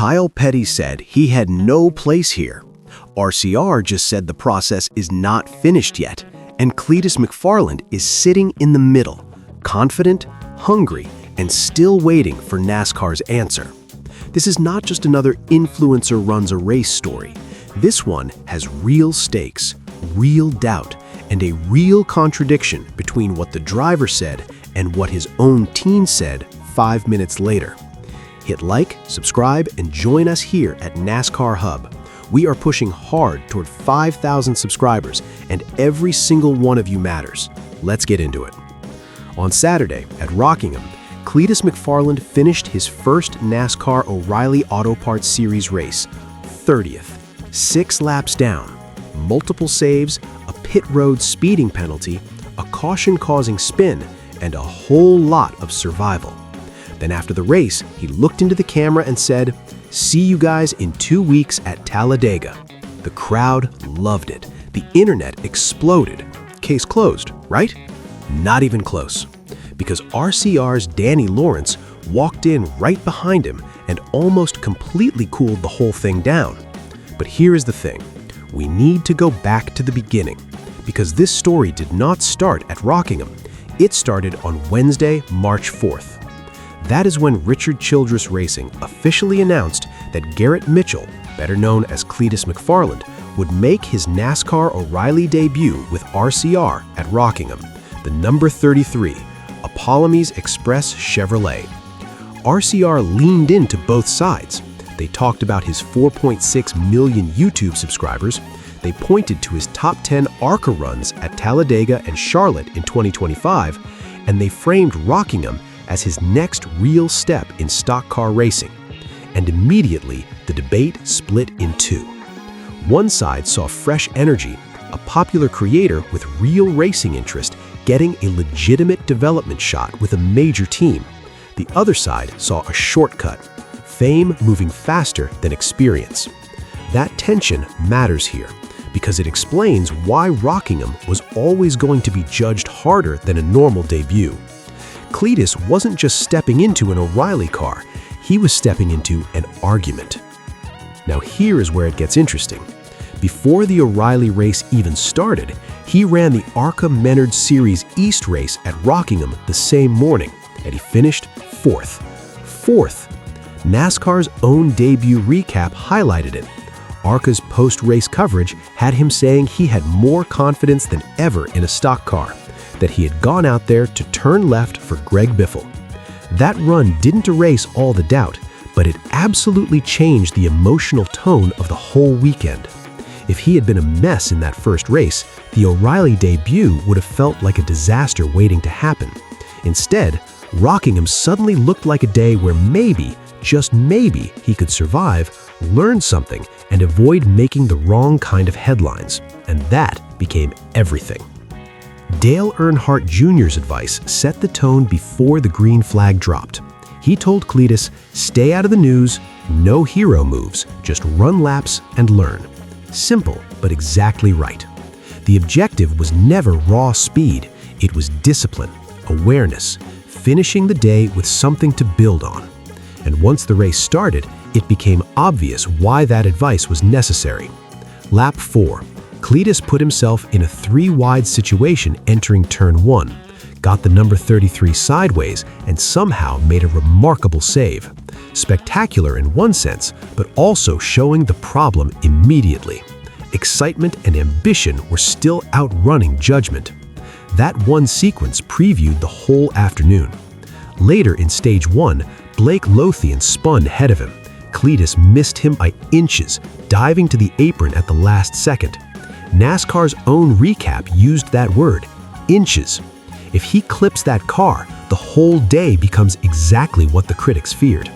Kyle Petty said he had no place here. RCR just said the process is not finished yet, and Cletus McFarland is sitting in the middle, confident, hungry, and still waiting for NASCAR's answer. This is not just another influencer runs a race story. This one has real stakes, real doubt, and a real contradiction between what the driver said and what his own team said 5 minutes later. Hit like, subscribe, and join us here at NASCAR Hub. We are pushing hard toward 5,000 subscribers, and every single one of you matters. Let's get into it. On Saturday at Rockingham, Cletus McFarland finished his first NASCAR O'Reilly Auto Parts Series race, 30th, 6 laps down, multiple saves, a pit road speeding penalty, a caution-causing spin, and a whole lot of survival. Then after the race, he looked into the camera and said, "See you guys in 2 weeks at Talladega." The crowd loved it. The internet exploded. Case closed, right? Not even close. Because RCR's Danny Lawrence walked in right behind him and almost completely cooled the whole thing down. But here is the thing. We need to go back to the beginning, because this story did not start at Rockingham. It started on Wednesday, March 4th. That is when Childress Racing officially announced that Garrett Mitchell, better known as Cletus McFarland, would make his NASCAR O'Reilly debut with RCR at Rockingham, the number 33, a Palamis Express Chevrolet. RCR leaned into both sides. They talked about his 4.6 million YouTube subscribers. They pointed to his top 10 ARCA runs at Talladega and Charlotte in 2025, and they framed Rockingham as his next real step in stock car racing. And immediately, the debate split in two. One side saw fresh energy, a popular creator with real racing interest getting a legitimate development shot with a major team. The other side saw a shortcut, fame moving faster than experience. That tension matters here, because it explains why Rockingham was always going to be judged harder than a normal debut. Cletus wasn't just stepping into an O'Reilly car, he was stepping into an argument. Now here is where it gets interesting. Before the O'Reilly race even started, he ran the ARCA Menard Series East race at Rockingham the same morning, and he finished 4th. 4th. NASCAR's own debut recap highlighted it. ARCA's post-race coverage had him saying he had more confidence than ever in a stock car, that he had gone out there to turn left for Greg Biffle. That run didn't erase all the doubt, but it absolutely changed the emotional tone of the whole weekend. If he had been a mess in that first race, the O'Reilly debut would have felt like a disaster waiting to happen. Instead, Rockingham suddenly looked like a day where maybe, just maybe, he could survive, learn something, and avoid making the wrong kind of headlines. And that became everything. Dale Earnhardt Jr.'s advice set the tone before the green flag dropped. He told Cletus, "Stay out of the news, no hero moves, just run laps and learn." Simple, but exactly right. The objective was never raw speed, it was discipline, awareness, finishing the day with something to build on. And once the race started, it became obvious why that advice was necessary. Lap 4. Cletus put himself in a 3-wide situation entering turn 1, got the number 33 sideways, and somehow made a remarkable save. Spectacular in one sense, but also showing the problem immediately. Excitement and ambition were still outrunning judgment. That one sequence previewed the whole afternoon. Later in stage 1, Blake Lothian spun ahead of him. Cletus missed him by inches, diving to the apron at the last second. NASCAR's own recap used that word, inches. If he clips that car, the whole day becomes exactly what the critics feared.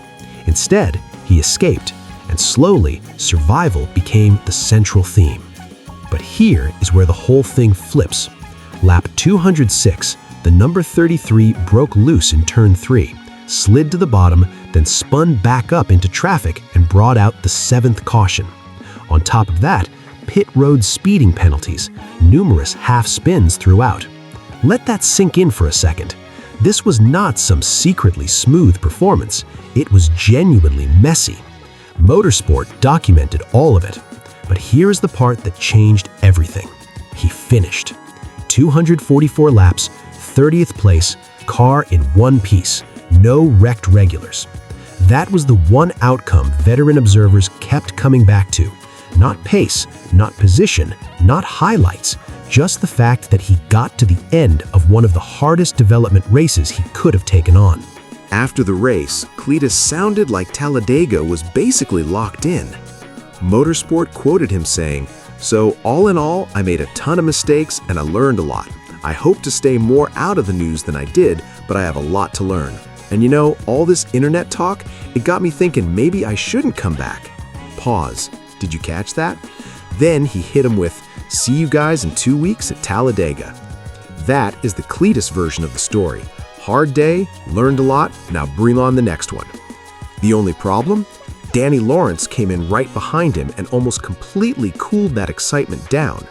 Instead, he escaped, and slowly, survival became the central theme. But here is where the whole thing flips. Lap 206, the number 33 broke loose in turn 3, slid to the bottom, then spun back up into traffic and brought out the 7th caution. On top of that, pit road speeding penalties, numerous half spins throughout. Let that sink in for a second. This was not some secretly smooth performance. It was genuinely messy. Motorsport documented all of it. But here is the part that changed everything. He finished. 244 laps, 30th place, car in one piece, no wrecked regulars. That was the one outcome veteran observers kept coming back to. Not pace, not position, not highlights, just the fact that he got to the end of one of the hardest development races he could have taken on. After the race, Cletus sounded like Talladega was basically locked in. Motorsport quoted him saying, "So all in all, I made a ton of mistakes and I learned a lot. I hope to stay more out of the news than I did, but I have a lot to learn. And you know, all this internet talk, it got me thinking maybe I shouldn't come back." Pause. Did you catch that? Then he hit him with, "See you guys in 2 weeks at Talladega." That is the Cletus version of the story. Hard day, learned a lot, now bring on the next one. The only problem? Danny Lawrence came in right behind him and almost completely cooled that excitement down.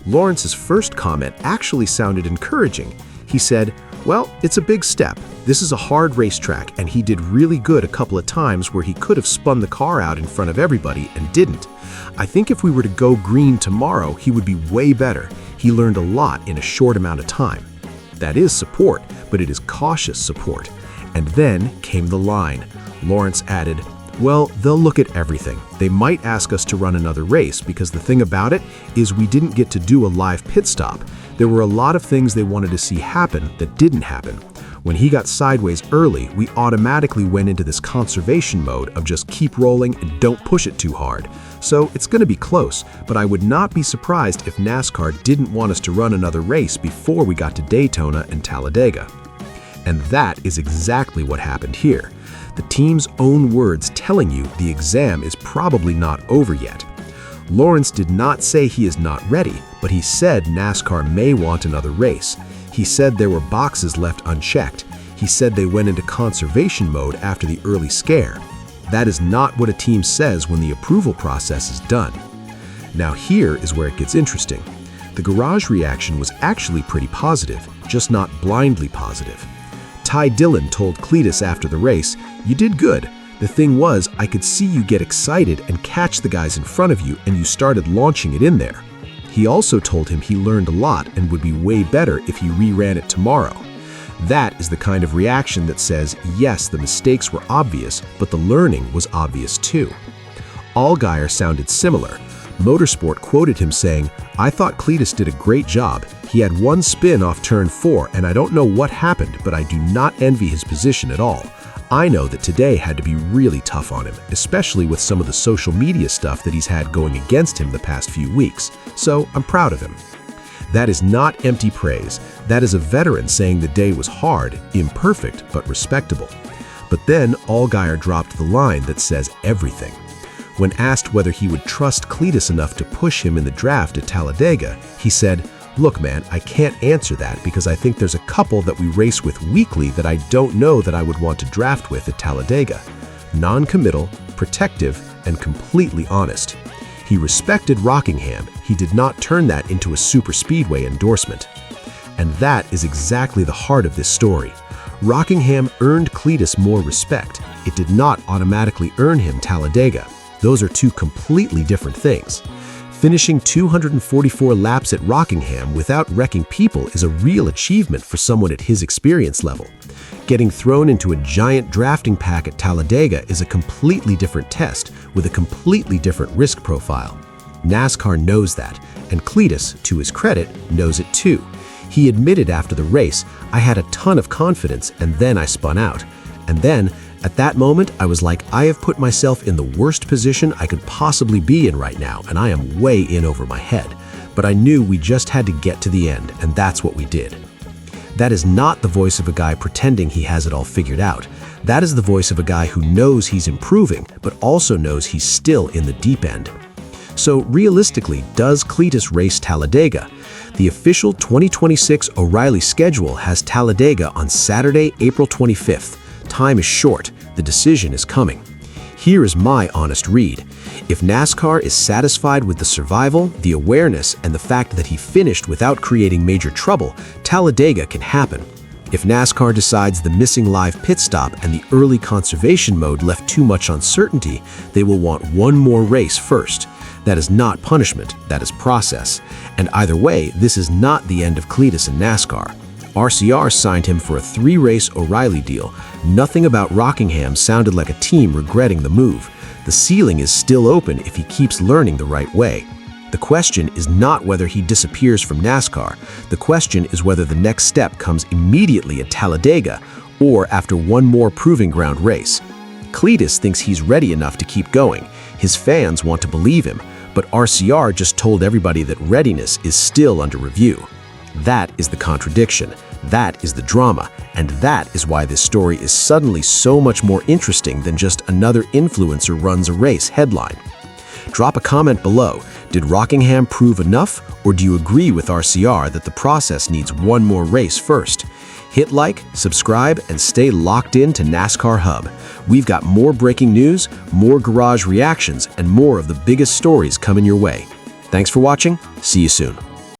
Lawrence's first comment actually sounded encouraging. He said, "Well, it's a big step. This is a hard racetrack, and he did really good a couple of times where he could have spun the car out in front of everybody and didn't. I think if we were to go green tomorrow, he would be way better. He learned a lot in a short amount of time." That is support, but it is cautious support. And then came the line. Lawrence added, "Well, they'll look at everything. They might ask us to run another race because the thing about it is we didn't get to do a live pit stop. There were a lot of things they wanted to see happen that didn't happen. When he got sideways early, we automatically went into this conservation mode of just keep rolling and don't push it too hard. So it's going to be close, but I would not be surprised if NASCAR didn't want us to run another race before we got to Daytona and Talladega." And that is exactly what happened here. The team's own words telling you the exam is probably not over yet. Lawrence did not say he is not ready, but he said NASCAR may want another race. He said there were boxes left unchecked. He said they went into conservation mode after the early scare. That is not what a team says when the approval process is done. Now here is where it gets interesting. The garage reaction was actually pretty positive, just not blindly positive. Dillon told Cletus after the race, "You did good. The thing was, I could see you get excited and catch the guys in front of you, and you started launching it in there." He also told him he learned a lot and would be way better if he reran it tomorrow. That is the kind of reaction that says, yes, the mistakes were obvious, but the learning was obvious too. Allgaier sounded similar. Motorsport quoted him saying, "I thought Cletus did a great job. He had one spin off turn 4, and I don't know what happened, but I do not envy his position at all. I know that today had to be really tough on him, especially with some of the social media stuff that he's had going against him the past few weeks, so I'm proud of him." That is not empty praise. That is a veteran saying the day was hard, imperfect, but respectable. But then Allgaier dropped the line that says everything. When asked whether he would trust Cletus enough to push him in the draft at Talladega, he said, "Look, man, I can't answer that because I think there's a couple that we race with weekly that I don't know that I would want to draft with at Talladega." Non-committal, protective, and completely honest. He respected Rockingham. He did not turn that into a superspeedway endorsement. And that is exactly the heart of this story. Rockingham earned Cletus more respect. It did not automatically earn him Talladega. Those are two completely different things. Finishing 244 laps at Rockingham without wrecking people is a real achievement for someone at his experience level. Getting thrown into a giant drafting pack at Talladega is a completely different test with a completely different risk profile. NASCAR knows that, and Cletus, to his credit, knows it too. He admitted after the race, "I had a ton of confidence and then I spun out. And then, at that moment, I was like, I have put myself in the worst position I could possibly be in right now, and I am way in over my head. But I knew we just had to get to the end, and that's what we did." That is not the voice of a guy pretending he has it all figured out. That is the voice of a guy who knows he's improving, but also knows he's still in the deep end. So realistically, does Cletus race Talladega? The official 2026 O'Reilly schedule has Talladega on Saturday, April 25th. Time is short. The decision is coming. Here is my honest read. If NASCAR is satisfied with the survival, the awareness, and the fact that he finished without creating major trouble, Talladega can happen. If NASCAR decides the missing live pit stop and the early conservation mode left too much uncertainty, they will want one more race first. That is not punishment, that is process. And either way, this is not the end of Cletus in NASCAR. RCR signed him for a 3-race O'Reilly deal. Nothing about Rockingham sounded like a team regretting the move. The ceiling is still open if he keeps learning the right way. The question is not whether he disappears from NASCAR. The question is whether the next step comes immediately at Talladega or after one more proving ground race. Cletus thinks he's ready enough to keep going. His fans want to believe him, but RCR just told everybody that readiness is still under review. That is the contradiction. That is the drama. And that is why this story is suddenly so much more interesting than just another influencer runs a race headline. Drop a comment below. Did Rockingham prove enough, or do you agree with RCR that the process needs one more race first? Hit like, subscribe, and stay locked in to NASCAR Hub. We've got more breaking news, more garage reactions, and more of the biggest stories coming your way. Thanks for watching. See you soon.